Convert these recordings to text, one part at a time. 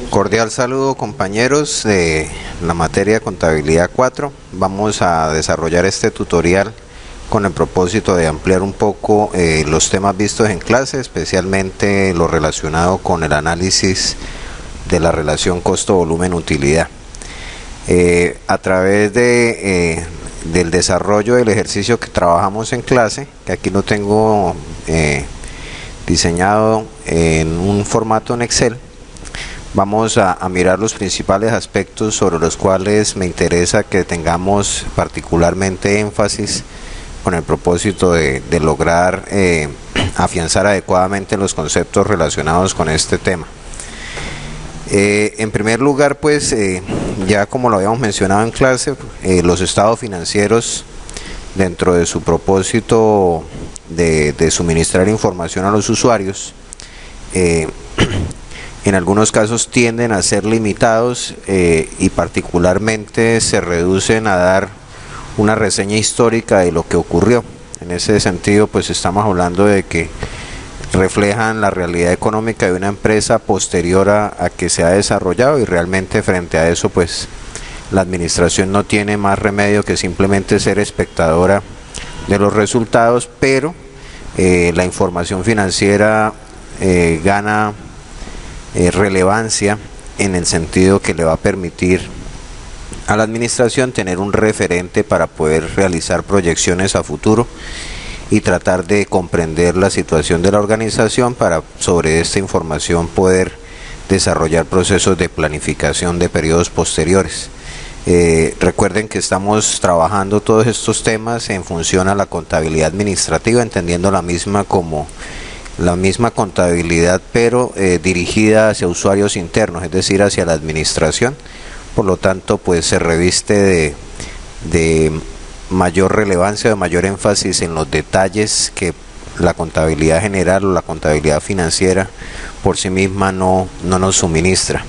Cordial saludo, compañeros de la materia de contabilidad 4. Vamos a desarrollar este tutorial con el propósito de ampliar un poco los temas vistos en clase, especialmente lo relacionado con el análisis de la relación costo-volumen-utilidad. A través del desarrollo del ejercicio que trabajamos en clase, que aquí lo tengo diseñado en un formato en Excel, vamos a mirar los principales aspectos sobre los cuales me interesa que tengamos particularmente énfasis con el propósito de lograr afianzar adecuadamente los conceptos relacionados con este tema. En primer lugar, pues ya como lo habíamos mencionado en clase, los estados financieros, dentro de su propósito de suministrar información a los usuarios, en algunos casos tienden a ser limitados y particularmente se reducen a dar una reseña histórica de lo que ocurrió. En ese sentido, pues estamos hablando de que reflejan la realidad económica de una empresa posterior a que se ha desarrollado, y realmente frente a eso, pues la administración no tiene más remedio que simplemente ser espectadora de los resultados, pero la información financiera gana relevancia en el sentido que le va a permitir a la administración tener un referente para poder realizar proyecciones a futuro y tratar de comprender la situación de la organización para sobre esta información poder desarrollar procesos de planificación de periodos posteriores. Recuerden que estamos trabajando todos estos temas en función a la contabilidad administrativa, entendiendo la misma como la misma contabilidad, pero dirigida hacia usuarios internos, es decir, hacia la administración. Por lo tanto, pues se reviste de mayor relevancia, de mayor énfasis en los detalles que la contabilidad general o la contabilidad financiera por sí misma no nos suministra.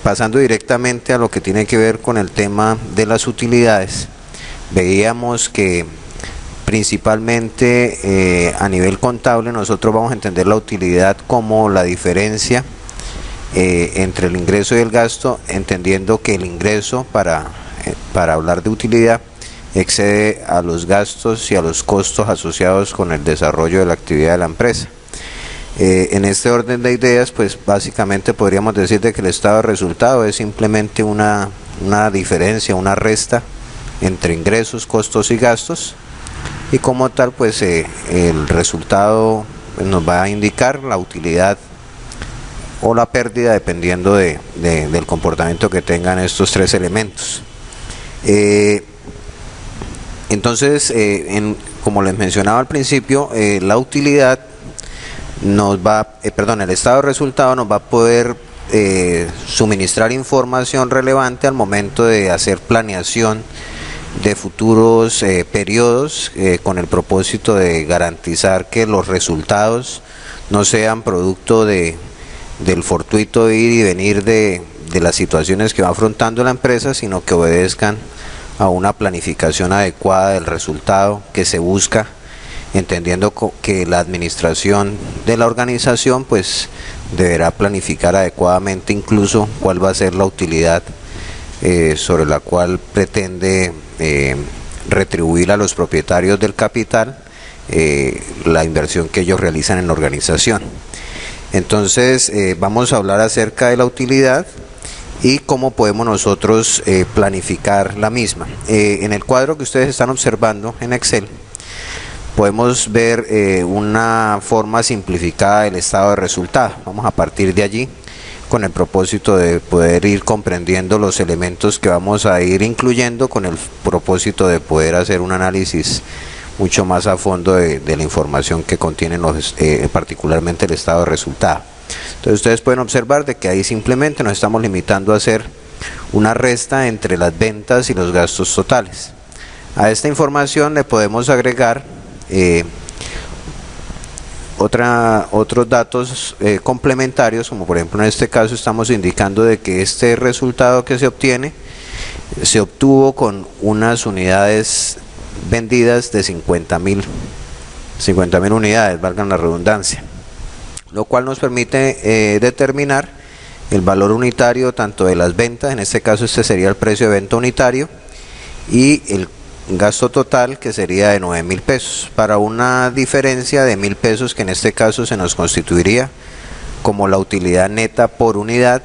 Pasando directamente a lo que tiene que ver con el tema de las utilidades, veíamos que principalmente a nivel contable nosotros vamos a entender la utilidad como la diferencia entre el ingreso y el gasto, entendiendo que el ingreso para hablar de utilidad excede a los gastos y a los costos asociados con el desarrollo de la actividad de la empresa. En este orden de ideas, pues básicamente podríamos decir de que el estado de resultado es simplemente una diferencia, una resta entre ingresos, costos y gastos, y como tal, pues el resultado nos va a indicar la utilidad o la pérdida dependiendo del comportamiento que tengan estos tres elementos. Entonces, como les mencionaba al principio, la utilidad el estado de resultado nos va a poder suministrar información relevante al momento de hacer planeación de futuros periodos, con el propósito de garantizar que los resultados no sean producto del fortuito ir y venir de las situaciones que va afrontando la empresa, sino que obedezcan a una planificación adecuada del resultado que se busca, entendiendo que la administración de la organización pues deberá planificar adecuadamente incluso cuál va a ser la utilidad sobre la cual pretende retribuir a los propietarios del capital la inversión que ellos realizan en la organización. Entonces vamos a hablar acerca de la utilidad y cómo podemos nosotros planificar la misma. En el cuadro que ustedes están observando en Excel podemos ver una forma simplificada del estado de resultado. Vamos a partir de allí con el propósito de poder ir comprendiendo los elementos que vamos a ir incluyendo, con el propósito de poder hacer un análisis mucho más a fondo de la información que contienen particularmente el estado de resultado. Entonces ustedes pueden observar de que ahí simplemente nos estamos limitando a hacer una resta entre las ventas y los gastos totales. A esta información le podemos agregar otros datos complementarios, como por ejemplo en este caso estamos indicando de que este resultado que se obtiene se obtuvo con unas unidades vendidas de 50.000 unidades, valgan la redundancia. lo cual nos permite determinar el valor unitario tanto de las ventas, en este caso este sería el precio de venta unitario, y el gasto total, que sería de 9.000 pesos, para una diferencia de 1.000 pesos, que en este caso se nos constituiría como la utilidad neta por unidad.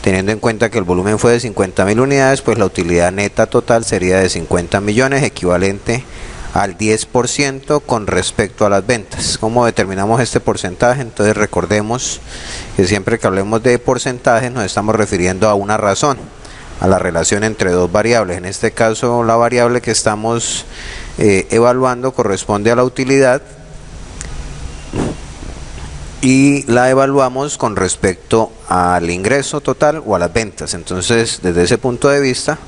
Teniendo en cuenta que el volumen fue de 50.000 unidades, pues la utilidad neta total sería de 50 millones, equivalente al 10% con respecto a las ventas. ¿Cómo determinamos este porcentaje? Entonces recordemos que siempre que hablemos de porcentajes nos estamos refiriendo a una razón, a la relación entre dos variables. En este caso la variable que estamos evaluando corresponde a la utilidad y la evaluamos con respecto al ingreso total o a las ventas. Entonces, desde ese punto de vista,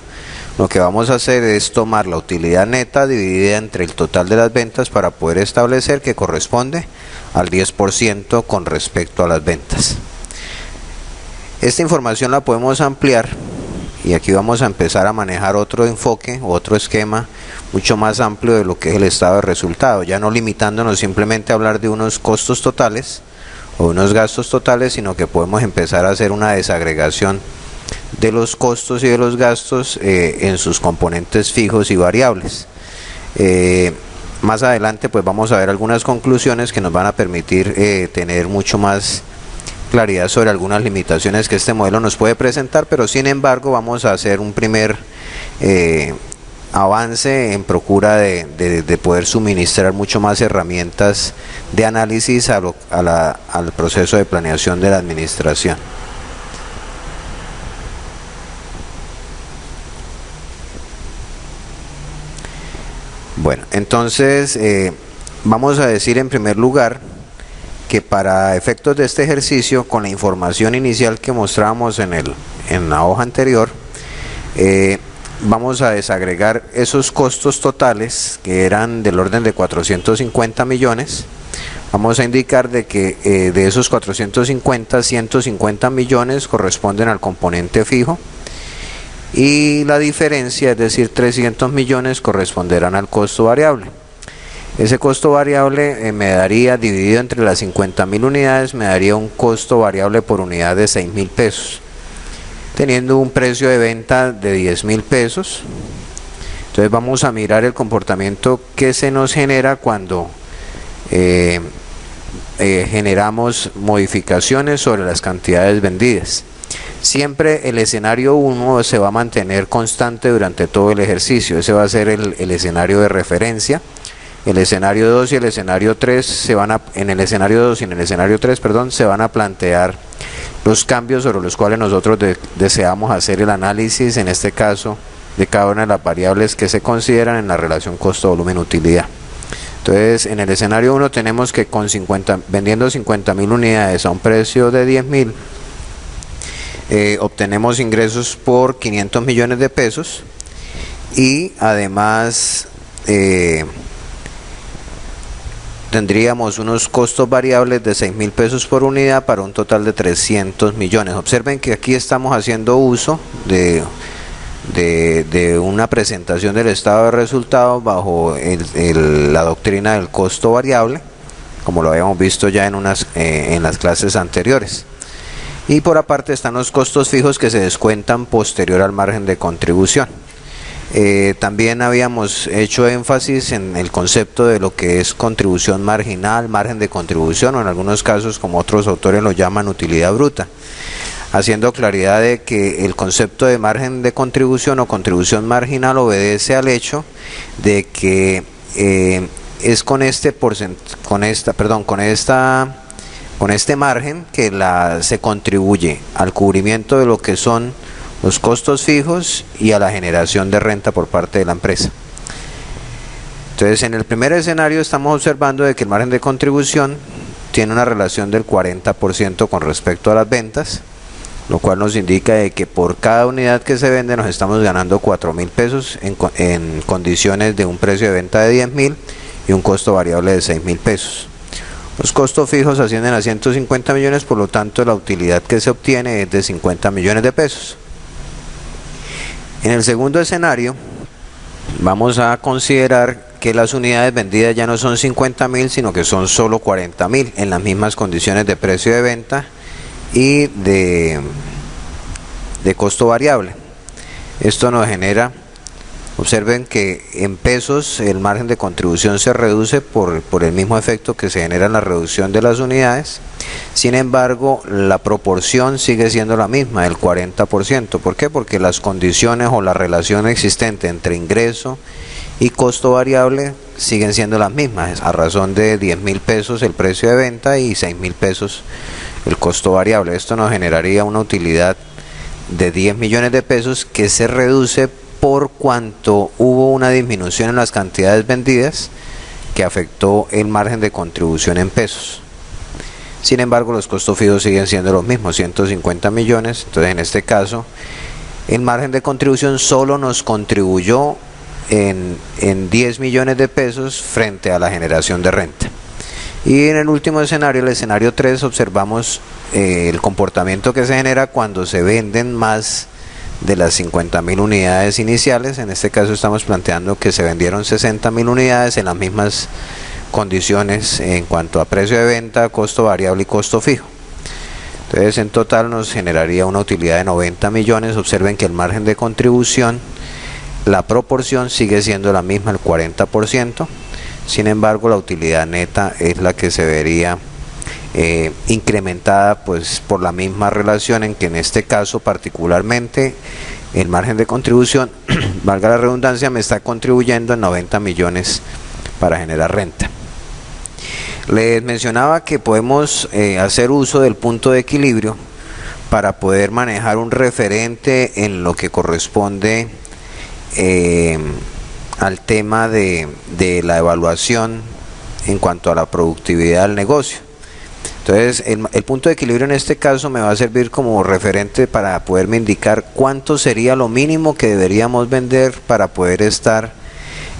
lo que vamos a hacer es tomar la utilidad neta dividida entre el total de las ventas para poder establecer que corresponde al 10% con respecto a las ventas. Esta información la podemos ampliar y aquí vamos a empezar a manejar otro enfoque, otro esquema mucho más amplio de lo que es el estado de resultado, ya no limitándonos simplemente a hablar de unos costos totales o unos gastos totales, sino que podemos empezar a hacer una desagregación de los costos y de los gastos en sus componentes fijos y variables. Más adelante pues vamos a ver algunas conclusiones que nos van a permitir tener mucho más claridad sobre algunas limitaciones que este modelo nos puede presentar, pero sin embargo vamos a hacer un primer avance en procura de poder suministrar mucho más herramientas de análisis al proceso de planeación de la administración. Bueno, entonces vamos a decir en primer lugar que para efectos de este ejercicio, con la información inicial que mostramos en la hoja anterior, vamos a desagregar esos costos totales que eran del orden de 450 millones. Vamos a indicar de que de esos 450, 150 millones corresponden al componente fijo y la diferencia, es decir 300 millones, corresponderán al costo variable. Ese costo variable me daría, dividido entre las 50.000 unidades, me daría un costo variable por unidad de 6.000 pesos, teniendo un precio de venta de 10.000 pesos. Entonces vamos a mirar el comportamiento que se nos genera cuando generamos modificaciones sobre las cantidades vendidas. Siempre el escenario 1 se va a mantener constante durante todo el ejercicio. Ese va a ser el escenario de referencia. El escenario 2 y el escenario 3 en el escenario 2 y en el escenario 3, se van a plantear los cambios sobre los cuales nosotros deseamos hacer el análisis, en este caso, de cada una de las variables que se consideran en la relación costo-volumen-utilidad. Entonces, en el escenario 1 tenemos que vendiendo 50.000 unidades a un precio de 10.000, obtenemos ingresos por 500 millones de pesos y además tendríamos unos costos variables de 6.000 pesos por unidad para un total de 300 millones. Observen que aquí estamos haciendo uso de una presentación del estado de resultados bajo la doctrina del costo variable, como lo habíamos visto ya en las clases anteriores. Y por aparte están los costos fijos que se descuentan posterior al margen de contribución. También habíamos hecho énfasis en el concepto de lo que es contribución marginal, margen de contribución, o en algunos casos, como otros autores lo llaman, utilidad bruta, haciendo claridad de que el concepto de margen de contribución o contribución marginal obedece al hecho de que es con este margen que se contribuye al cubrimiento de lo que son los costos fijos y a la generación de renta por parte de la empresa. Entonces, en el primer escenario estamos observando de que el margen de contribución tiene una relación del 40% con respecto a las ventas, lo cual nos indica de que por cada unidad que se vende nos estamos ganando 4.000 pesos en condiciones de un precio de venta de 10.000 y un costo variable de 6.000 pesos. Los costos fijos ascienden a 150 millones, por lo tanto la utilidad que se obtiene es de 50 millones de pesos. En el segundo escenario vamos a considerar que las unidades vendidas ya no son 50.000, sino que son solo 40.000 en las mismas condiciones de precio de venta y de costo variable. Esto nos genera, observen que en pesos el margen de contribución se reduce por el mismo efecto que se genera en la reducción de las unidades. Sin embargo, la proporción sigue siendo la misma, el 40%. ¿Por qué? Porque las condiciones o la relación existente entre ingreso y costo variable siguen siendo las mismas, a razón de 10.000 pesos el precio de venta y 6.000 pesos el costo variable. Esto nos generaría una utilidad de 10 millones de pesos que se reduce por cuanto hubo una disminución en las cantidades vendidas que afectó el margen de contribución en pesos. Sin embargo, los costos fijos siguen siendo los mismos, 150 millones. Entonces, en este caso, el margen de contribución solo nos contribuyó en 10 millones de pesos frente a la generación de renta. Y en el último escenario, el escenario 3, observamos el comportamiento que se genera cuando se venden más de las 50.000 unidades iniciales. En este caso estamos planteando que se vendieron 60.000 unidades en las mismas condiciones en cuanto a precio de venta, costo variable y costo fijo. Entonces, en total nos generaría una utilidad de 90 millones. Observen que el margen de contribución, la proporción sigue siendo la misma, el 40%. Sin embargo, la utilidad neta es la que se vería incrementada pues por la misma relación, en que en este caso particularmente el margen de contribución, valga la redundancia, me está contribuyendo en 90 millones para generar renta. Les mencionaba que podemos hacer uso del punto de equilibrio para poder manejar un referente en lo que corresponde al tema de la evaluación en cuanto a la productividad del negocio. Entonces, el punto de equilibrio en este caso me va a servir como referente para poderme indicar cuánto sería lo mínimo que deberíamos vender para poder estar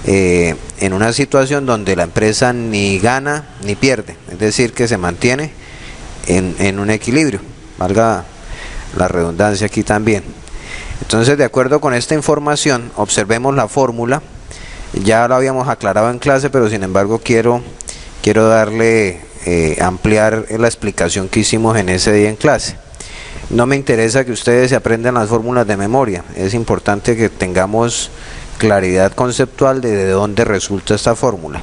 en una situación donde la empresa ni gana ni pierde, es decir, que se mantiene en un equilibrio, valga la redundancia aquí también. Entonces, de acuerdo con esta información, observemos la fórmula. Ya lo habíamos aclarado en clase, pero sin embargo quiero darle ampliar la explicación que hicimos en ese día en clase. No me interesa que ustedes se aprendan las fórmulas de memoria, es importante que tengamos claridad conceptual de dónde resulta esta fórmula.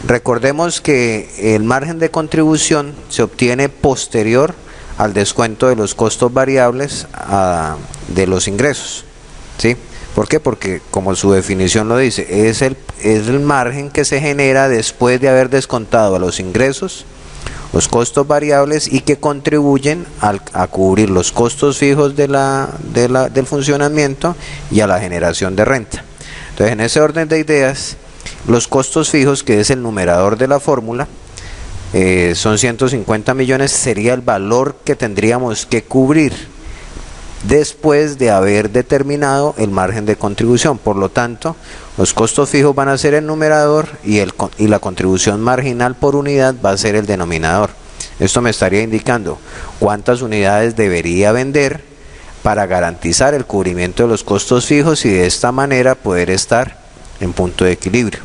Recordemos que el margen de contribución se obtiene posterior al descuento de los costos variables de los ingresos, ¿sí? ¿Por qué? Porque, como su definición lo dice, es el margen que se genera después de haber descontado a los ingresos, los costos variables, y que contribuyen a cubrir los costos fijos del funcionamiento y a la generación de renta. Entonces, en ese orden de ideas, los costos fijos, que es el numerador de la fórmula, son 150 millones, sería el valor que tendríamos que cubrir después de haber determinado el margen de contribución. Por lo tanto, los costos fijos van a ser el numerador y la contribución marginal por unidad va a ser el denominador. Esto me estaría indicando cuántas unidades debería vender para garantizar el cubrimiento de los costos fijos y de esta manera poder estar en punto de equilibrio.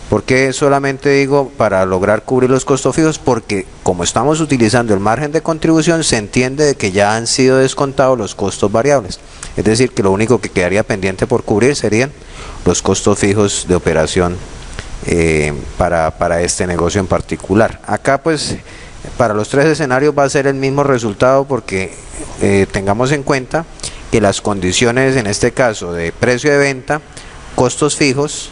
¿Por qué solamente digo para lograr cubrir los costos fijos? Porque como estamos utilizando el margen de contribución, se entiende de que ya han sido descontados los costos variables. Es decir, que lo único que quedaría pendiente por cubrir serían los costos fijos de operación para este negocio en particular. Acá pues para los tres escenarios va a ser el mismo resultado, porque tengamos en cuenta que las condiciones en este caso de precio de venta, costos fijos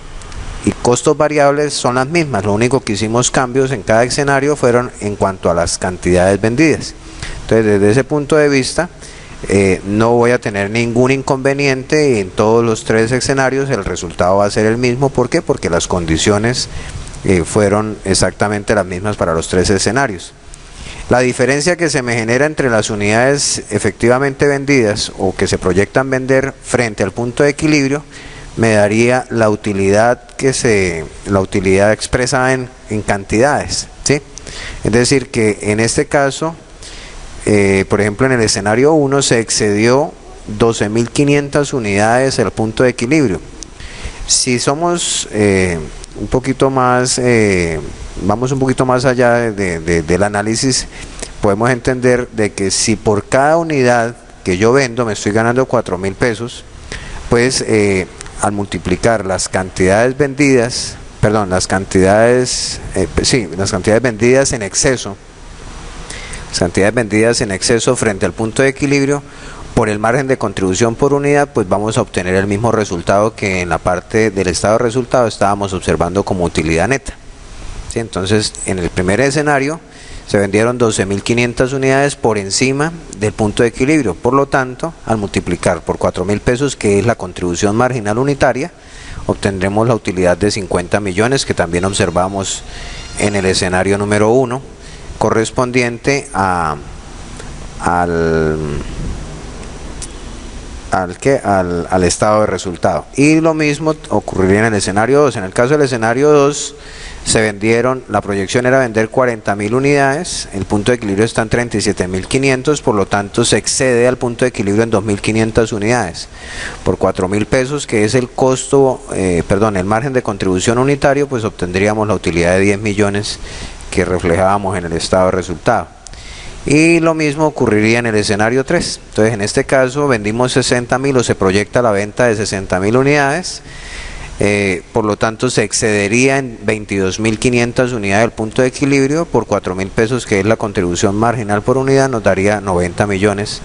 y costos variables son las mismas. Lo único que hicimos cambios en cada escenario fueron en cuanto a las cantidades vendidas. Entonces, desde ese punto de vista, no voy a tener ningún inconveniente. En todos los tres escenarios el resultado va a ser el mismo. ¿Por qué? Porque las condiciones fueron exactamente las mismas para los tres escenarios. La diferencia que se me genera entre las unidades efectivamente vendidas o que se proyectan vender frente al punto de equilibrio me daría la utilidad expresada en cantidades, ¿sí? Es decir, que en este caso, por ejemplo, en el escenario 1 se excedió 12.500 unidades el punto de equilibrio. Si somos un poquito más, vamos un poquito más allá del análisis, podemos entender de que si por cada unidad que yo vendo me estoy ganando 4.000 pesos, pues al multiplicar las cantidades vendidas, perdón, las cantidades vendidas en exceso, las cantidades vendidas en exceso frente al punto de equilibrio por el margen de contribución por unidad, pues vamos a obtener el mismo resultado que en la parte del estado de resultado estábamos observando como utilidad neta. ¿Sí? Entonces, en el primer escenario se vendieron 12.500 unidades por encima del punto de equilibrio. Por lo tanto, al multiplicar por 4.000 pesos, que es la contribución marginal unitaria, obtendremos la utilidad de 50 millones que también observamos en el escenario número 1, correspondiente al estado de resultado. Y lo mismo ocurriría en el escenario 2. En el caso del escenario 2 se vendieron, la proyección era vender 40.000 unidades, el punto de equilibrio está en 37.500, por lo tanto se excede al punto de equilibrio en 2.500 unidades. Por 4.000 pesos, que es el costo, el margen de contribución unitario, pues obtendríamos la utilidad de 10 millones que reflejábamos en el estado de resultado. Y lo mismo ocurriría en el escenario 3. Entonces, en este caso vendimos 60.000 o se proyecta la venta de 60.000 unidades. Por lo tanto, se excedería en 22.500 unidades del punto de equilibrio. Por 4.000 pesos, que es la contribución marginal por unidad, nos daría 90 millones,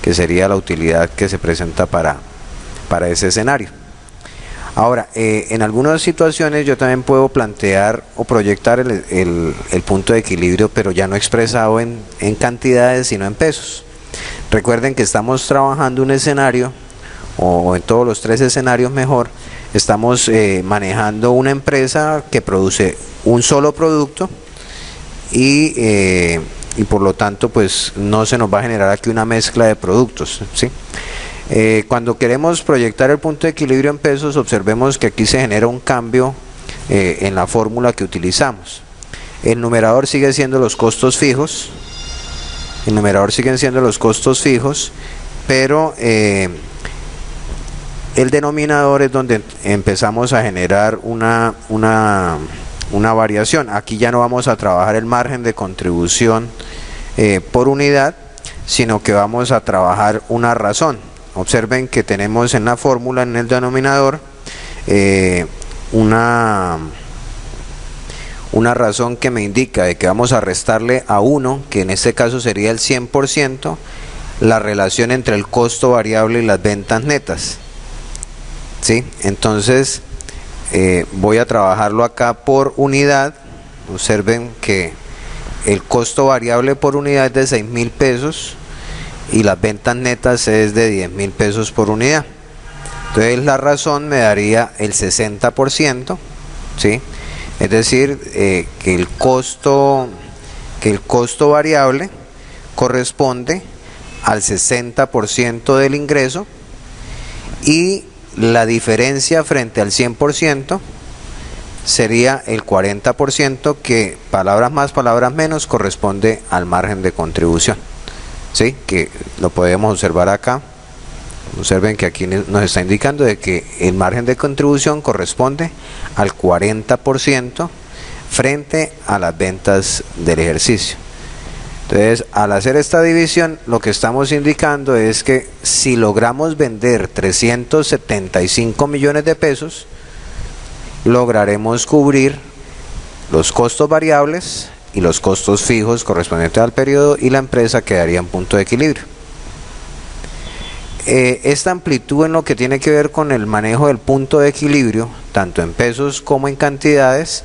que sería la utilidad que se presenta para ese escenario. Ahora, en algunas situaciones yo también puedo plantear o proyectar el punto de equilibrio, pero ya no expresado en cantidades, sino en pesos. Recuerden que estamos trabajando un escenario, o en todos los tres escenarios mejor, estamos manejando una empresa que produce un solo producto y por lo tanto pues no se nos va a generar aquí una mezcla de productos, ¿sí? Cuando queremos proyectar el punto de equilibrio en pesos, observemos que aquí se genera un cambio en la fórmula que utilizamos. El numerador sigue siendo los costos fijos, pero el denominador es donde empezamos a generar una variación. Aquí ya no vamos a trabajar el margen de contribución por unidad, sino que vamos a trabajar una razón. Observen que tenemos en la fórmula, en el denominador, una razón que me indica de que vamos a restarle a 1, que en este caso sería el 100%, la relación entre el costo variable y las ventas netas. ¿Sí? Entonces, voy a trabajarlo acá por unidad. Observen que el costo variable por unidad es de 6.000 pesos. Y las ventas netas es de 10.000 pesos por unidad. Entonces la razón me daría el 60%, ¿sí? Es decir, que el costo variable corresponde al 60% del ingreso y la diferencia frente al 100% sería el 40%, que palabras más, palabras menos, corresponde al margen de contribución. ¿Sí? Que lo podemos observar acá. Observen que aquí nos está indicando de que el margen de contribución corresponde al 40% frente a las ventas del ejercicio. Entonces, al hacer esta división, lo que estamos indicando es que si logramos vender 375 millones de pesos, lograremos cubrir los costos variables y los costos fijos correspondientes al periodo, y la empresa quedaría en punto de equilibrio. Esta amplitud en lo que tiene que ver con el manejo del punto de equilibrio, tanto en pesos como en cantidades,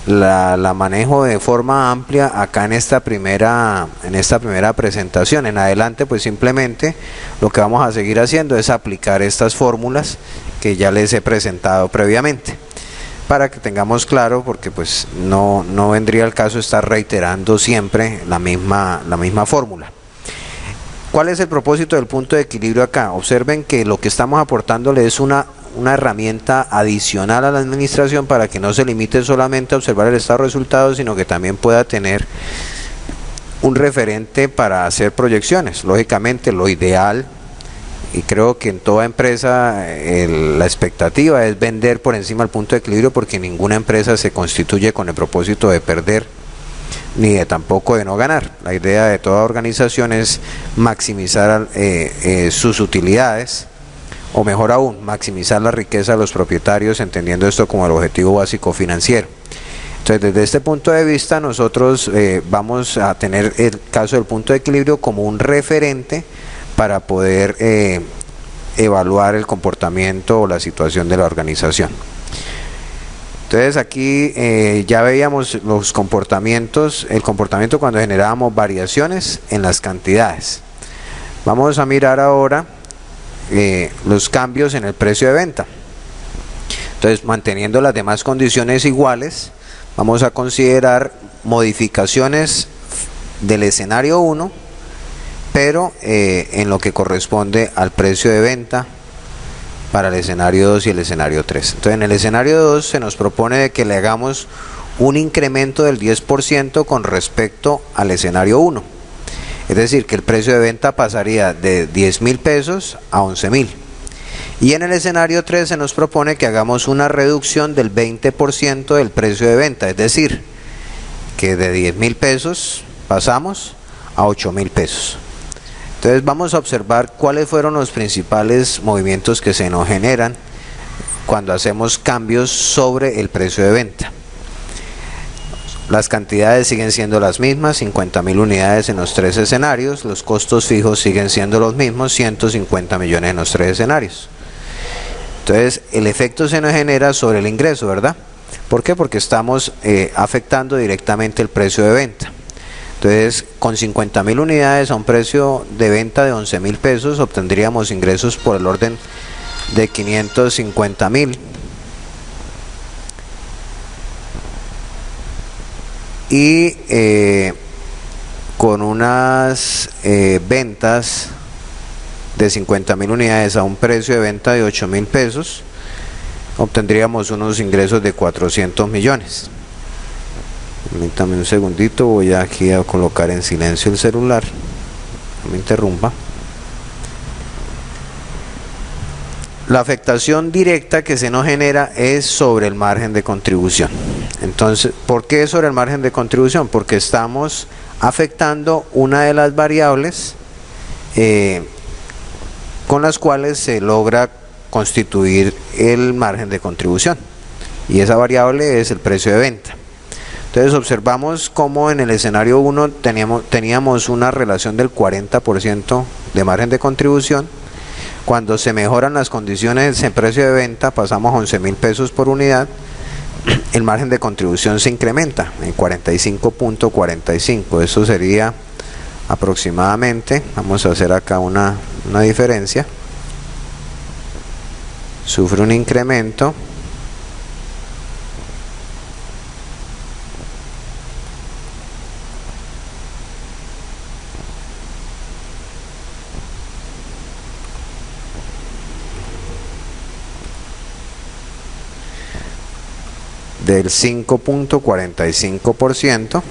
la manejo de forma amplia acá en esta primera presentación. En adelante pues simplemente lo que vamos a seguir haciendo es aplicar estas fórmulas que ya les he presentado previamente, para que tengamos claro, porque pues no vendría el caso estar reiterando siempre la misma fórmula. ¿Cuál es el propósito del punto de equilibrio acá? Observen que lo que estamos aportándole es una herramienta adicional a la administración, para que no se limite solamente a observar el estado de resultados, sino que también pueda tener un referente para hacer proyecciones. Lógicamente lo ideal y creo que en toda empresa la expectativa es vender por encima del punto de equilibrio, porque ninguna empresa se constituye con el propósito de perder ni de tampoco de no ganar. La idea de toda organización es maximizar sus utilidades, o mejor aún, maximizar la riqueza de los propietarios, entendiendo esto como el objetivo básico financiero. Entonces, desde este punto de vista, nosotros vamos a tener el caso del punto de equilibrio como un referente para poder evaluar el comportamiento o la situación de la organización. Entonces aquí ya veíamos los comportamientos, el comportamiento cuando generábamos variaciones en las cantidades. Vamos a mirar ahora los cambios en el precio de venta. Entonces, manteniendo las demás condiciones iguales, vamos a considerar modificaciones del escenario 1, pero en lo que corresponde al precio de venta para el escenario 2 y el escenario 3. Entonces, en el escenario 2 se nos propone de que le hagamos un incremento del 10% con respecto al escenario 1. Es decir, que el precio de venta pasaría de 10.000 pesos a 11.000. Y en el escenario 3 se nos propone que hagamos una reducción del 20% del precio de venta. Es decir, que de 10.000 pesos pasamos a 8.000 pesos. Entonces vamos a observar cuáles fueron los principales movimientos que se nos generan cuando hacemos cambios sobre el precio de venta. Las cantidades siguen siendo las mismas, 50.000 unidades en los tres escenarios. Los costos fijos siguen siendo los mismos, 150 millones en los tres escenarios. Entonces el efecto se nos genera sobre el ingreso, ¿verdad? ¿Por qué? Porque estamos afectando directamente el precio de venta. Entonces, con 50.000 unidades a un precio de venta de 11.000 pesos, obtendríamos ingresos por el orden de 550.000. Y con unas ventas de 50.000 unidades a un precio de venta de 8.000 pesos, obtendríamos unos ingresos de 400 millones. Permítame un segundito, voy aquí a colocar en silencio el celular, no me interrumpa. La afectación directa que se nos genera es sobre el margen de contribución. Entonces, ¿por qué sobre el margen de contribución? Porque estamos afectando una de las variables con las cuales se logra constituir el margen de contribución, y esa variable es el precio de venta. Entonces observamos cómo en el escenario 1 teníamos una relación del 40% de margen de contribución. Cuando se mejoran las condiciones en precio de venta, pasamos a 11.000 pesos por unidad, el margen de contribución se incrementa en 45.45. Eso sería aproximadamente, vamos a hacer acá una diferencia, sufre un incremento del 5.45%.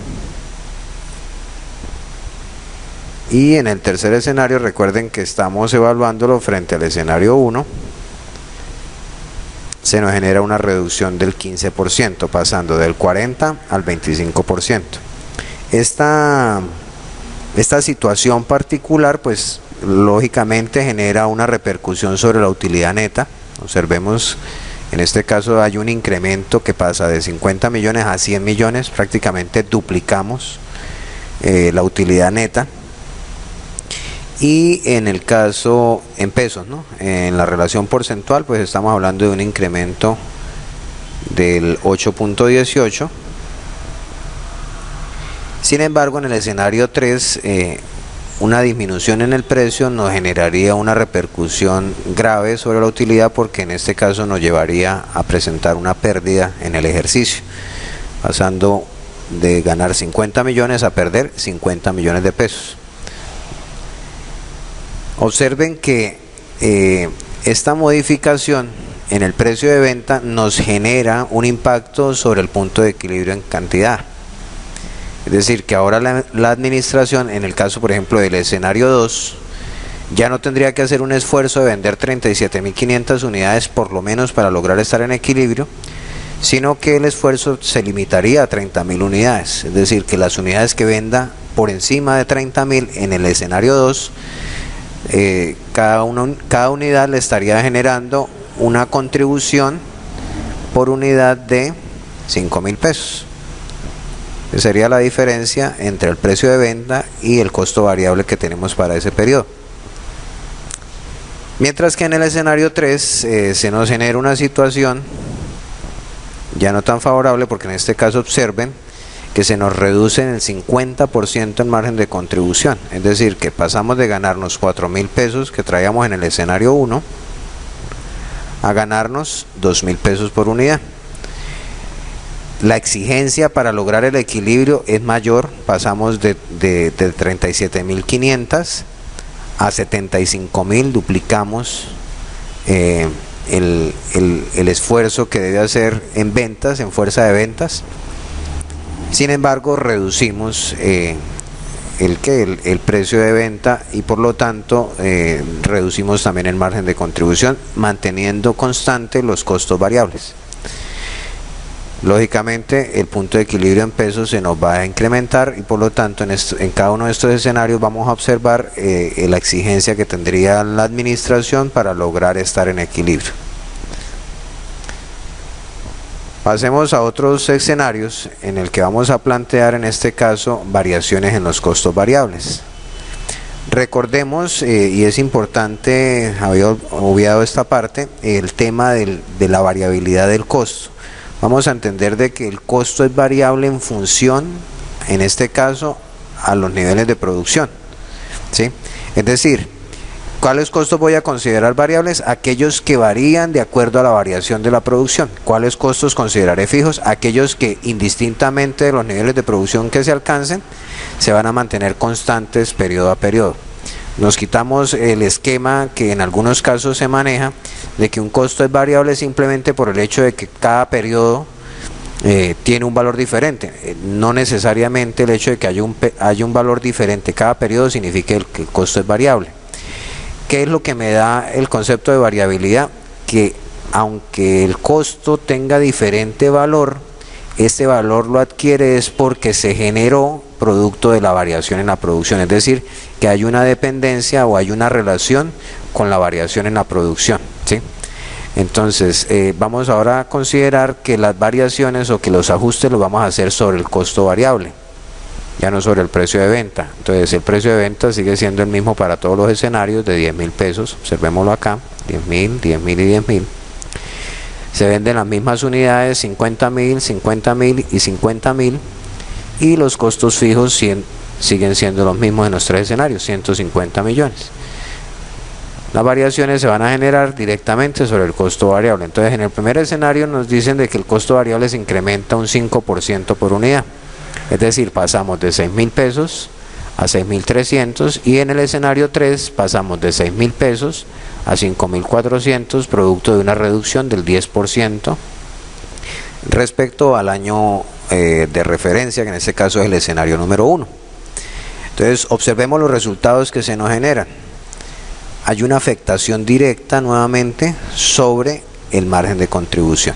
Y en el tercer escenario, recuerden que estamos evaluándolo frente al escenario 1, se nos genera una reducción del 15%, pasando del 40 al 25%. Esta situación particular, pues lógicamente genera una repercusión sobre la utilidad neta. Observemos, en este caso hay un incremento que pasa de 50 millones a 100 millones, prácticamente duplicamos la utilidad neta. Y en el caso en pesos, ¿no?, en la relación porcentual, pues estamos hablando de un incremento del 8.18. Sin embargo, en el escenario 3, una disminución en el precio nos generaría una repercusión grave sobre la utilidad, porque en este caso nos llevaría a presentar una pérdida en el ejercicio, pasando de ganar 50 millones a perder 50 millones de pesos. Observen que esta modificación en el precio de venta nos genera un impacto sobre el punto de equilibrio en cantidad. Es decir, que ahora la administración, en el caso por ejemplo del escenario 2, Ya no tendría que hacer un esfuerzo de vender 37.500 unidades por lo menos para lograr estar en equilibrio, sino que el esfuerzo se limitaría a 30.000 unidades. Es decir, que las unidades que venda por encima de 30.000 en el escenario 2, cada unidad le estaría generando una contribución por unidad de 5.000 pesos. Esa sería la diferencia entre el precio de venta y el costo variable que tenemos para ese periodo. Mientras que en el escenario 3 se nos genera una situación ya no tan favorable, porque en este caso observen que se nos reduce en el 50% el margen de contribución. Es decir, que pasamos de ganarnos 4.000 pesos que traíamos en el escenario 1 a ganarnos 2.000 pesos por unidad. La exigencia para lograr el equilibrio es mayor, pasamos de 37.500 a 75.000, duplicamos el esfuerzo que debe hacer en ventas, en fuerza de ventas. Sin embargo, reducimos el precio de venta y por lo tanto reducimos también el margen de contribución, manteniendo constante los costos variables. Lógicamente el punto de equilibrio en pesos se nos va a incrementar y por lo tanto en cada uno de estos escenarios vamos a observar la exigencia que tendría la administración para lograr estar en equilibrio. Pasemos a otros escenarios en el que vamos a plantear en este caso variaciones en los costos variables. Recordemos, y es importante, había obviado esta parte, el tema de la variabilidad del costo. Vamos a entender de que el costo es variable en función, en este caso, a los niveles de producción, ¿sí? Es decir, ¿cuáles costos voy a considerar variables? Aquellos que varían de acuerdo a la variación de la producción. ¿Cuáles costos consideraré fijos? Aquellos que indistintamente de los niveles de producción que se alcancen, se van a mantener constantes periodo a periodo. Nos quitamos el esquema que en algunos casos se maneja de que un costo es variable simplemente por el hecho de que cada periodo tiene un valor diferente. No necesariamente el hecho de que haya un valor diferente cada periodo significa que el costo es variable. ¿Qué es lo que me da el concepto de variabilidad? Que aunque el costo tenga diferente valor, este valor lo adquiere es porque se generó producto de la variación en la producción, es decir, que hay una dependencia o hay una relación con la variación en la producción, ¿sí? Entonces, vamos ahora a considerar que las variaciones o que los ajustes los vamos a hacer sobre el costo variable, ya no sobre el precio de venta. Entonces, el precio de venta sigue siendo el mismo para todos los escenarios de 10.000 pesos, observémoslo acá, 10.000, 10.000 y 10.000. Se venden las mismas unidades, 50.000, 50.000 y 50.000, y los costos fijos siguen siendo los mismos en los tres escenarios, 150 millones. Las variaciones se van a generar directamente sobre el costo variable. Entonces, en el primer escenario nos dicen de que el costo variable se incrementa un 5% por unidad. Es decir, pasamos de 6.000 pesos a 6.300, y en el escenario 3 pasamos de 6.000 pesos a 5.400, producto de una reducción del 10% respecto al año de referencia, que en este caso es el escenario número 1. Entonces, observemos los resultados que se nos generan. Hay una afectación directa nuevamente sobre el margen de contribución.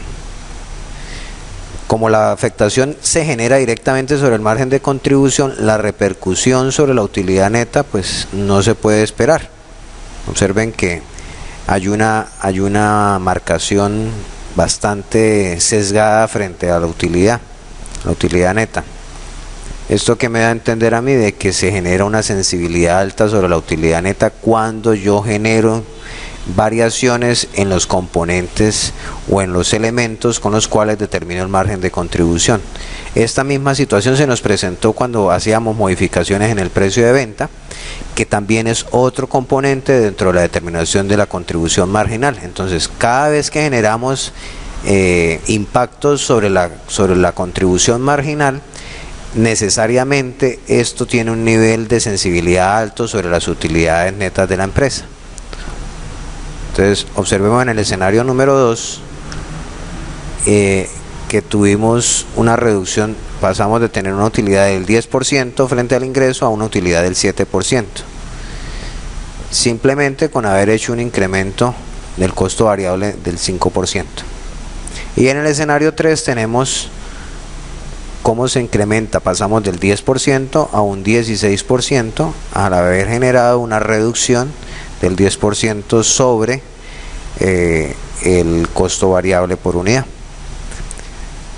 Como la afectación se genera directamente sobre el margen de contribución, la repercusión sobre la utilidad neta pues no se puede esperar. Observen que hay una marcación bastante sesgada frente a la utilidad neta. Esto que me da a entender a mí de que se genera una sensibilidad alta sobre la utilidad neta cuando yo genero variaciones en los componentes o en los elementos con los cuales determino el margen de contribución. Esta misma situación se nos presentó cuando hacíamos modificaciones en el precio de venta, que también es otro componente dentro de la determinación de la contribución marginal. Entonces, cada vez que generamos impactos sobre la contribución marginal, necesariamente esto tiene un nivel de sensibilidad alto sobre las utilidades netas de la empresa. Entonces, observemos en el escenario número 2 que tuvimos una reducción, pasamos de tener una utilidad del 10% frente al ingreso a una utilidad del 7%. simplemente con haber hecho un incremento del costo variable del 5%. Y en el escenario 3 tenemos cómo se incrementa, pasamos del 10% a un 16% al haber generado una reducción del 10% sobre el costo variable por unidad.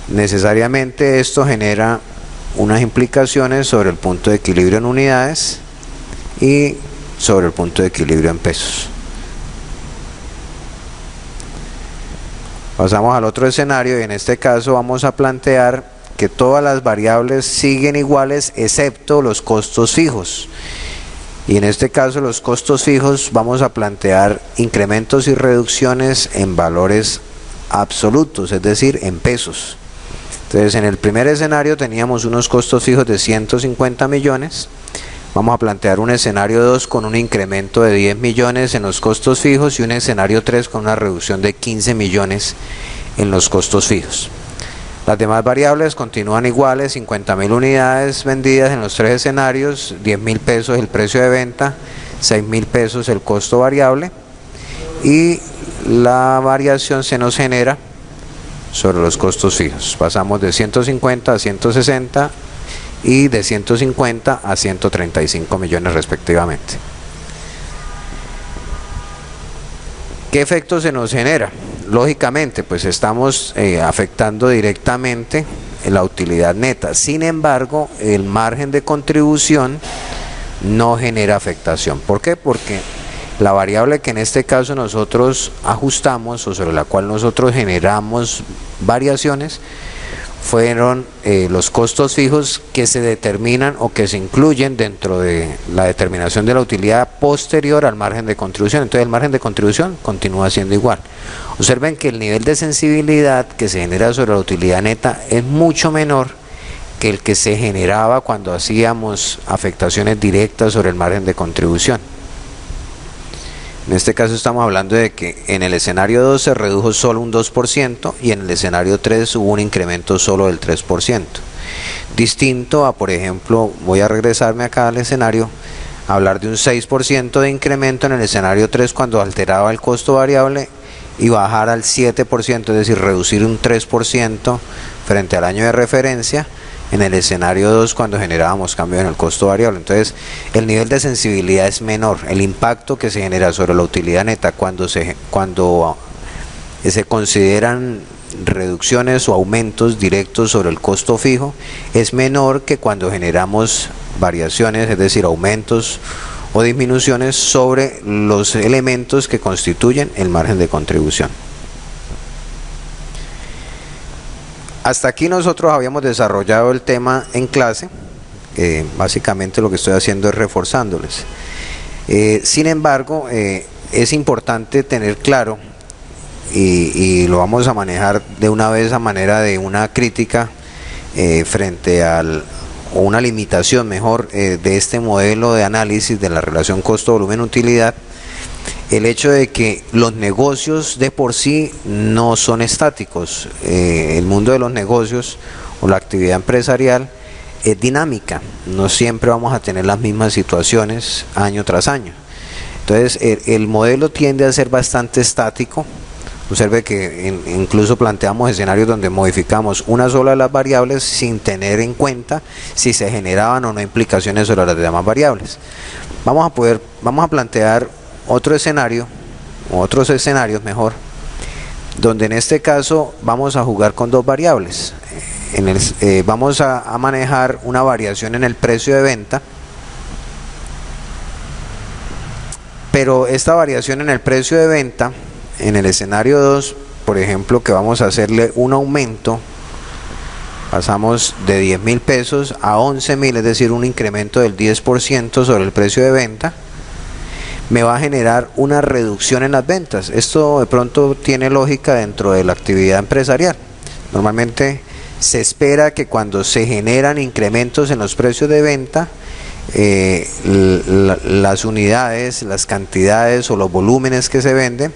Necesariamente esto genera unas implicaciones sobre el punto de equilibrio en unidades y sobre el punto de equilibrio en pesos. Pasamos al otro escenario y en este caso vamos a plantear que todas las variables siguen iguales excepto los costos fijos. Y en este caso los costos fijos vamos a plantear incrementos y reducciones en valores absolutos, es decir, en pesos. Entonces en el primer escenario teníamos unos costos fijos de 150 millones. Vamos a plantear un escenario 2 con un incremento de 10 millones en los costos fijos y un escenario 3 con una reducción de 15 millones en los costos fijos. Las demás variables continúan iguales, 50.000 unidades vendidas en los tres escenarios, 10.000 pesos el precio de venta, 6.000 pesos el costo variable, y la variación se nos genera sobre los costos fijos. Pasamos de 150 a 160 y de 150 a 135 millones respectivamente. ¿Qué efecto se nos genera? Lógicamente, pues estamos afectando directamente la utilidad neta. Sin embargo, el margen de contribución no genera afectación. ¿Por qué? Porque la variable que en este caso nosotros ajustamos o sobre la cual nosotros generamos variaciones fueron los costos fijos que se determinan o que se incluyen dentro de la determinación de la utilidad posterior al margen de contribución. Entonces el margen de contribución continúa siendo igual. Observen que el nivel de sensibilidad que se genera sobre la utilidad neta es mucho menor que el que se generaba cuando hacíamos afectaciones directas sobre el margen de contribución. En este caso estamos hablando de que en el escenario 2 se redujo solo un 2% y en el escenario 3 hubo un incremento solo del 3%. Distinto a, por ejemplo, voy a regresarme acá al escenario, hablar de un 6% de incremento en el escenario 3 cuando alteraba el costo variable y bajar al 7%, es decir, reducir un 3% frente al año de referencia en el escenario 2 cuando generábamos cambios en el costo variable. Entonces el nivel de sensibilidad es menor, el impacto que se genera sobre la utilidad neta cuando se consideran reducciones o aumentos directos sobre el costo fijo es menor que cuando generamos variaciones, es decir, aumentos o disminuciones sobre los elementos que constituyen el margen de contribución. Hasta aquí nosotros habíamos desarrollado el tema en clase, básicamente lo que estoy haciendo es reforzándoles. Sin embargo, es importante tener claro, y lo vamos a manejar de una vez a manera de una crítica frente o una limitación mejor de este modelo de análisis de la relación costo-volumen-utilidad, el hecho de que los negocios de por sí no son estáticos. El mundo de los negocios o la actividad empresarial es dinámica, no siempre vamos a tener las mismas situaciones año tras año. Entonces el modelo tiende a ser bastante estático. Observe que incluso planteamos escenarios donde modificamos una sola de las variables sin tener en cuenta si se generaban o no implicaciones sobre las demás variables. Vamos a plantear otro escenario, o otros escenarios mejor, donde en este caso vamos a jugar con dos variables. Vamos a manejar una variación en el precio de venta, pero esta variación en el precio de venta, en el escenario 2, por ejemplo, que vamos a hacerle un aumento, pasamos de 10.000 pesos a 11.000, es decir, un incremento del 10% sobre el precio de venta, me va a generar una reducción en las ventas. Esto de pronto tiene lógica dentro de la actividad empresarial. Normalmente se espera que cuando se generan incrementos en los precios de venta, las unidades, las cantidades o los volúmenes que se venden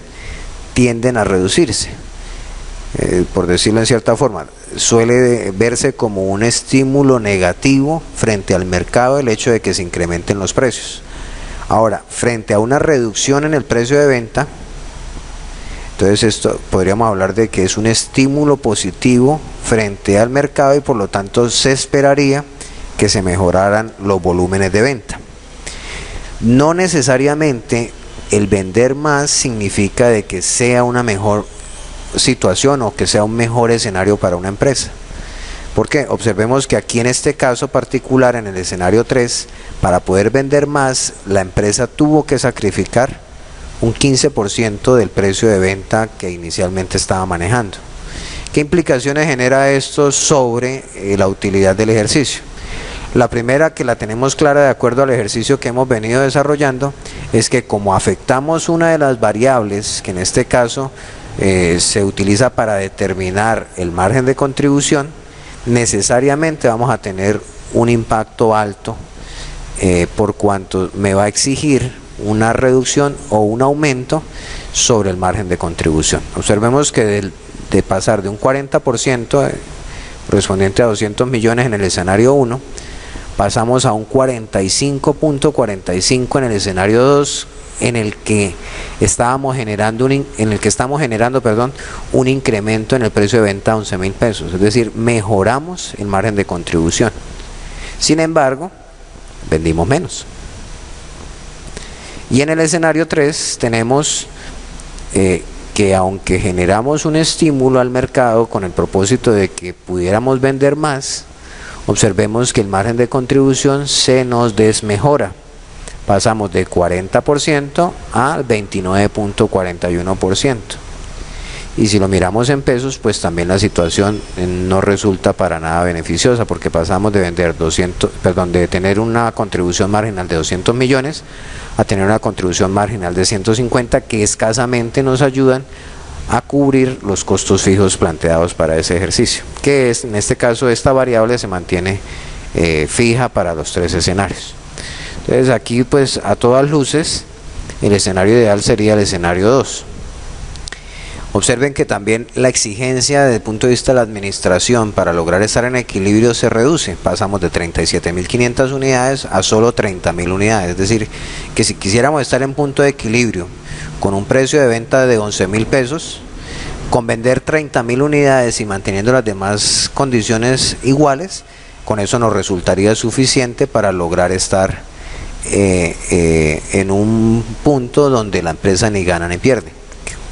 tienden a reducirse. Por decirlo en cierta forma, suele verse como un estímulo negativo frente al mercado el hecho de que se incrementen los precios. Ahora, frente a una reducción en el precio de venta, entonces esto podríamos hablar de que es un estímulo positivo frente al mercado y por lo tanto se esperaría que se mejoraran los volúmenes de venta. No necesariamente el vender más significa de que sea una mejor situación o que sea un mejor escenario para una empresa. Porque observemos que aquí en este caso particular, en el escenario 3, para poder vender más, la empresa tuvo que sacrificar un 15% del precio de venta que inicialmente estaba manejando. ¿Qué implicaciones genera esto sobre la utilidad del ejercicio? La primera, que la tenemos clara de acuerdo al ejercicio que hemos venido desarrollando, es que como afectamos una de las variables, que en este caso se utiliza para determinar el margen de contribución, necesariamente vamos a tener un impacto alto por cuanto me va a exigir una reducción o un aumento sobre el margen de contribución. Observemos que de pasar de un 40% correspondiente a 200 millones en el escenario 1, pasamos a un 45.45 en el escenario 2, en el que estamos generando un incremento en el precio de venta a 11.000 pesos, es decir, mejoramos el margen de contribución. Sin embargo, vendimos menos. Y en el escenario 3 tenemos que aunque generamos un estímulo al mercado con el propósito de que pudiéramos vender más, observemos que el margen de contribución se nos desmejora. Pasamos de 40% al 29.41%. Y si lo miramos en pesos, pues también la situación no resulta para nada beneficiosa, porque pasamos de de tener una contribución marginal de 200 millones a tener una contribución marginal de 150, que escasamente nos ayudan a cubrir los costos fijos planteados para ese ejercicio, que es, en este caso, esta variable se mantiene fija para los 3 escenarios. Entonces aquí, pues, a todas luces, el escenario ideal sería el escenario 2. Observen que también la exigencia desde el punto de vista de la administración para lograr estar en equilibrio se reduce. Pasamos de 37.500 unidades a solo 30.000 unidades. Es decir, que si quisiéramos estar en punto de equilibrio con un precio de venta de 11.000 pesos, con vender 30.000 unidades y manteniendo las demás condiciones iguales, con eso nos resultaría suficiente para lograr estar en un punto donde la empresa ni gana ni pierde,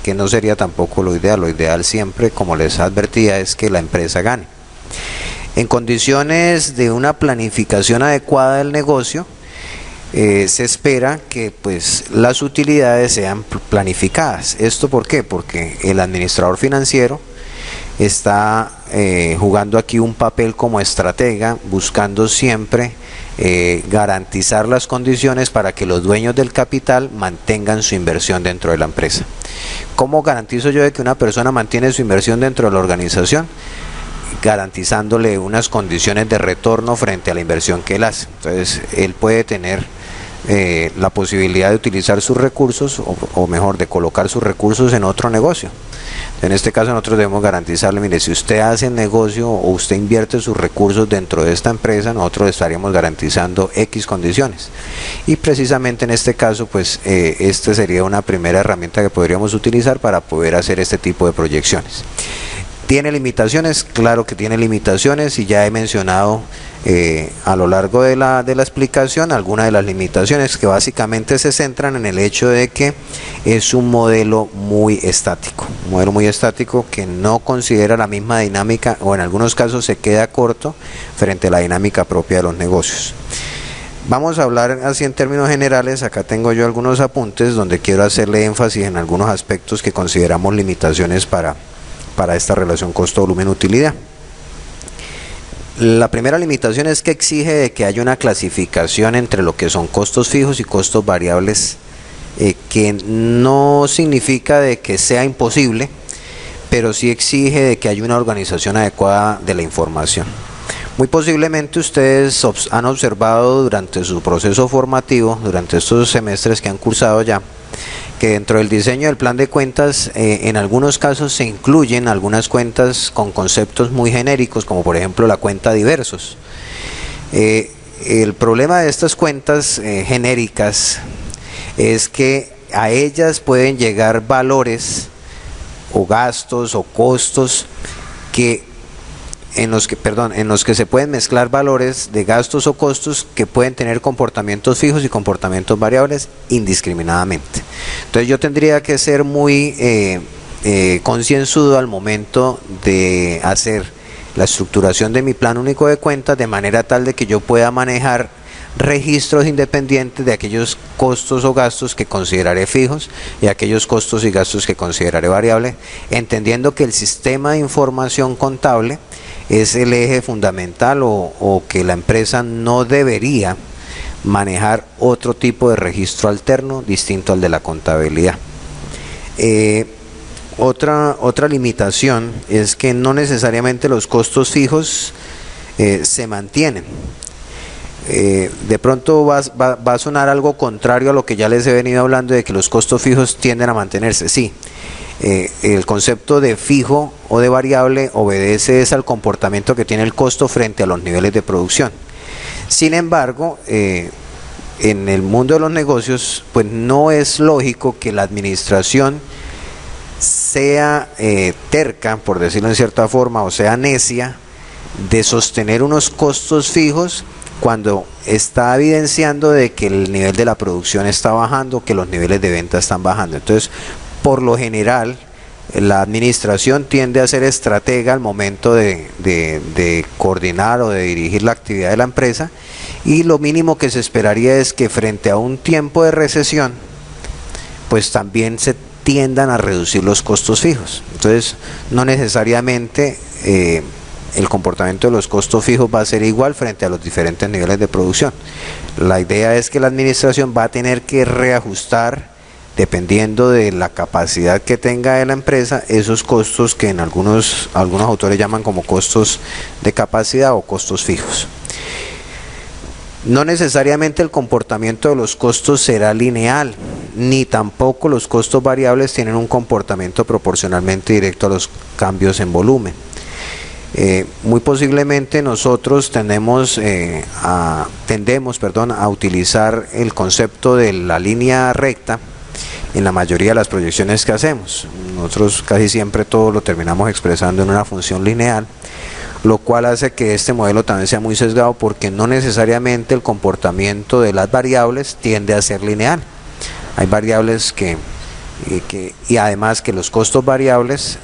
que no sería tampoco lo ideal. Lo ideal siempre, como les advertía, es que la empresa gane. En condiciones de una planificación adecuada del negocio, se espera que pues las utilidades sean planificadas. ¿Esto por qué? Porque el administrador financiero está jugando aquí un papel como estratega, buscando siempre garantizar las condiciones para que los dueños del capital mantengan su inversión dentro de la empresa. ¿Cómo garantizo yo de que una persona mantiene su inversión dentro de la organización? Garantizándole unas condiciones de retorno frente a la inversión que él hace. Entonces, él puede tener la posibilidad de utilizar sus recursos, o mejor, de colocar sus recursos en otro negocio. En este caso nosotros debemos garantizarle, mire, si usted hace negocio o usted invierte sus recursos dentro de esta empresa, nosotros estaríamos garantizando X condiciones. Y precisamente en este caso, pues esta sería una primera herramienta que podríamos utilizar para poder hacer este tipo de proyecciones. ¿Tiene limitaciones? Claro que tiene limitaciones, y ya he mencionado a lo largo de la explicación algunas de las limitaciones, que básicamente se centran en el hecho de que es un modelo muy estático, que no considera la misma dinámica, o en algunos casos se queda corto frente a la dinámica propia de los negocios. Vamos a hablar así en términos generales. Acá tengo yo algunos apuntes donde quiero hacerle énfasis en algunos aspectos que consideramos limitaciones para esta relación costo-volumen-utilidad. La primera limitación es que exige de que haya una clasificación entre lo que son costos fijos y costos variables, que no significa de que sea imposible, pero sí exige de que haya una organización adecuada de la información. Muy posiblemente ustedes han observado durante su proceso formativo, durante estos semestres que han cursado ya, que dentro del diseño del plan de cuentas, en algunos casos se incluyen algunas cuentas con conceptos muy genéricos, como por ejemplo la cuenta diversos. El problema de estas cuentas genéricas es que a ellas pueden llegar valores o gastos o costos en los que se pueden mezclar valores de gastos o costos que pueden tener comportamientos fijos y comportamientos variables indiscriminadamente. Entonces yo tendría que ser muy concienzudo al momento de hacer la estructuración de mi plan único de cuentas, de manera tal de que yo pueda manejar registros independientes de aquellos costos o gastos que consideraré fijos y aquellos costos y gastos que consideraré variables, entendiendo que el sistema de información contable es el eje fundamental o que la empresa no debería manejar otro tipo de registro alterno distinto al de la contabilidad. Otra limitación es que no necesariamente los costos fijos se mantienen. De pronto va a sonar algo contrario a lo que ya les he venido hablando de que los costos fijos tienden a mantenerse. Sí, el concepto de fijo o de variable obedece al comportamiento que tiene el costo frente a los niveles de producción. Sin embargo, en el mundo de los negocios, pues no es lógico que la administración sea terca, por decirlo en cierta forma, o sea necia, de sostener unos costos fijos cuando está evidenciando de que el nivel de la producción está bajando, que los niveles de venta están bajando. Entonces, por lo general, la administración tiende a ser estratega al momento de coordinar o de dirigir la actividad de la empresa, y lo mínimo que se esperaría es que frente a un tiempo de recesión, pues también se tiendan a reducir los costos fijos. Entonces, no necesariamente el comportamiento de los costos fijos va a ser igual frente a los diferentes niveles de producción. La idea es que la administración va a tener que reajustar, dependiendo de la capacidad que tenga de la empresa, esos costos que en algunos autores llaman como costos de capacidad o costos fijos. No necesariamente el comportamiento de los costos será lineal, ni tampoco los costos variables tienen un comportamiento proporcionalmente directo a los cambios en volumen. Muy posiblemente nosotros tendemos a utilizar el concepto de la línea recta en la mayoría de las proyecciones que hacemos. Nosotros casi siempre todo lo terminamos expresando en una función lineal, lo cual hace que este modelo también sea muy sesgado, porque no necesariamente el comportamiento de las variables tiende a ser lineal. Hay variables y además que los costos variables,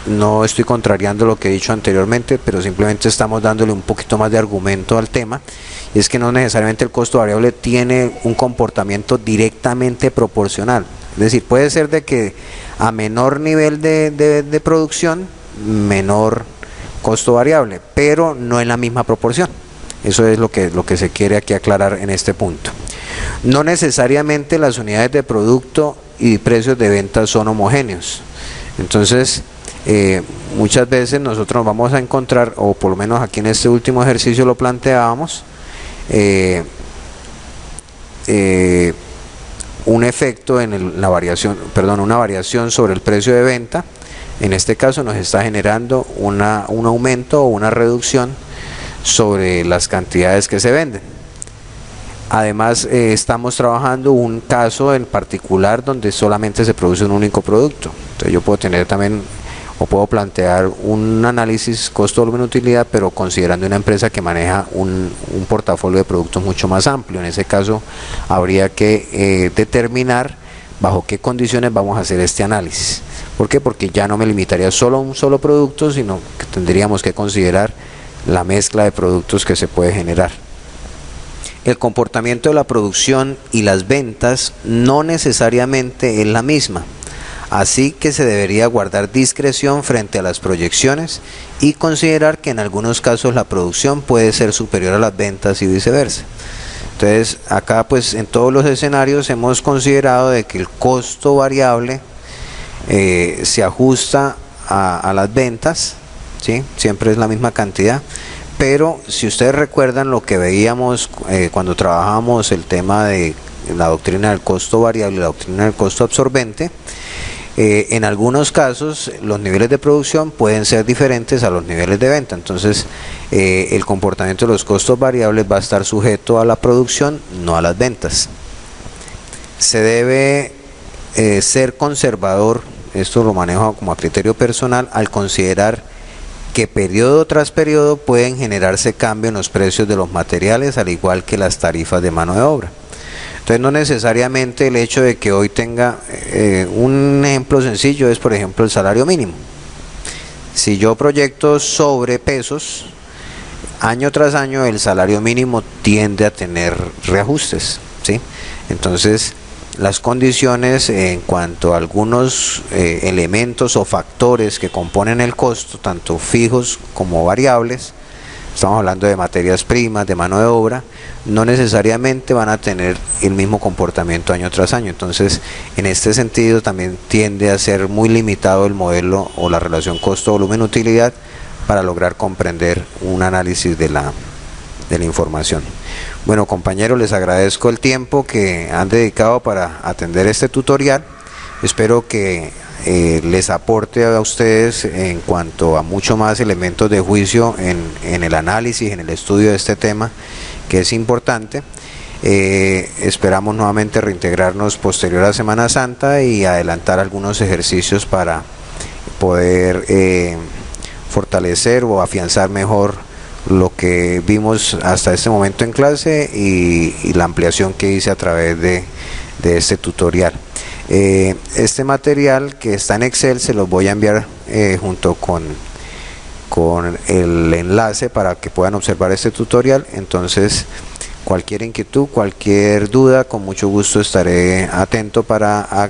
no estoy contrariando lo que he dicho anteriormente, pero simplemente estamos dándole un poquito más de argumento al tema, y es que no necesariamente el costo variable tiene un comportamiento directamente proporcional. Es decir, puede ser de que a menor nivel de producción, menor costo variable, pero no en la misma proporción. Eso es lo que se quiere aquí aclarar en este punto. No necesariamente las unidades de producto y precios de venta son homogéneos. Entonces, muchas veces nosotros nos vamos a encontrar, o por lo menos aquí en este último ejercicio lo planteábamos, un efecto en la variación, una variación sobre el precio de venta. En este caso nos está generando un aumento o una reducción sobre las cantidades que se venden. Además, estamos trabajando un caso en particular donde solamente se produce un único producto. Entonces yo puedo tener también, o puedo plantear un análisis costo-volumen-utilidad, pero considerando una empresa que maneja un portafolio de productos mucho más amplio. En ese caso habría que determinar bajo qué condiciones vamos a hacer este análisis. ¿Por qué? Porque ya no me limitaría solo a un solo producto, sino que tendríamos que considerar la mezcla de productos que se puede generar. El comportamiento de la producción y las ventas no necesariamente es la misma, así que se debería guardar discreción frente a las proyecciones y considerar que en algunos casos la producción puede ser superior a las ventas y viceversa. Entonces, acá pues en todos los escenarios hemos considerado de que el costo variable se ajusta a las ventas, ¿sí? Siempre es la misma cantidad, pero si ustedes recuerdan lo que veíamos cuando trabajábamos el tema de la doctrina del costo variable y la doctrina del costo absorbente, en algunos casos los niveles de producción pueden ser diferentes a los niveles de venta. Entonces el comportamiento de los costos variables va a estar sujeto a la producción, no a las ventas. se debe ser conservador, esto lo manejo como a criterio personal, al considerar que periodo tras periodo pueden generarse cambios en los precios de los materiales, al igual que las tarifas de mano de obra. Entonces no necesariamente el hecho de que hoy tenga, un ejemplo sencillo es por ejemplo el salario mínimo. Si yo proyecto sobrepesos, año tras año el salario mínimo tiende a tener reajustes, ¿sí? Entonces las condiciones en cuanto a algunos elementos o factores que componen el costo, tanto fijos como variables, estamos hablando de materias primas, de mano de obra, no necesariamente van a tener el mismo comportamiento año tras año. Entonces, en este sentido también tiende a ser muy limitado el modelo o la relación costo-volumen-utilidad para lograr comprender un análisis de la información. Bueno, compañeros, les agradezco el tiempo que han dedicado para atender este tutorial. Espero que les aporte a ustedes en cuanto a mucho más elementos de juicio en el análisis, en el estudio de este tema, que es importante. Esperamos nuevamente reintegrarnos posterior a Semana Santa y adelantar algunos ejercicios para poder fortalecer o afianzar mejor lo que vimos hasta este momento en clase y la ampliación que hice a través de este tutorial. Este material que está en Excel se los voy a enviar junto con el enlace para que puedan observar este tutorial. Entonces, cualquier inquietud, cualquier duda, con mucho gusto estaré atento para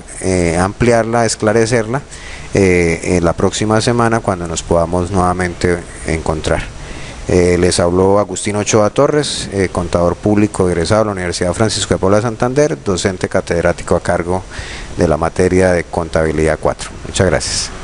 ampliarla, esclarecerla en la próxima semana cuando nos podamos nuevamente encontrar. Les habló Agustín Ochoa Torres, contador público egresado de la Universidad Francisco de Paula de Santander, docente catedrático a cargo de la materia de Contabilidad 4. Muchas gracias.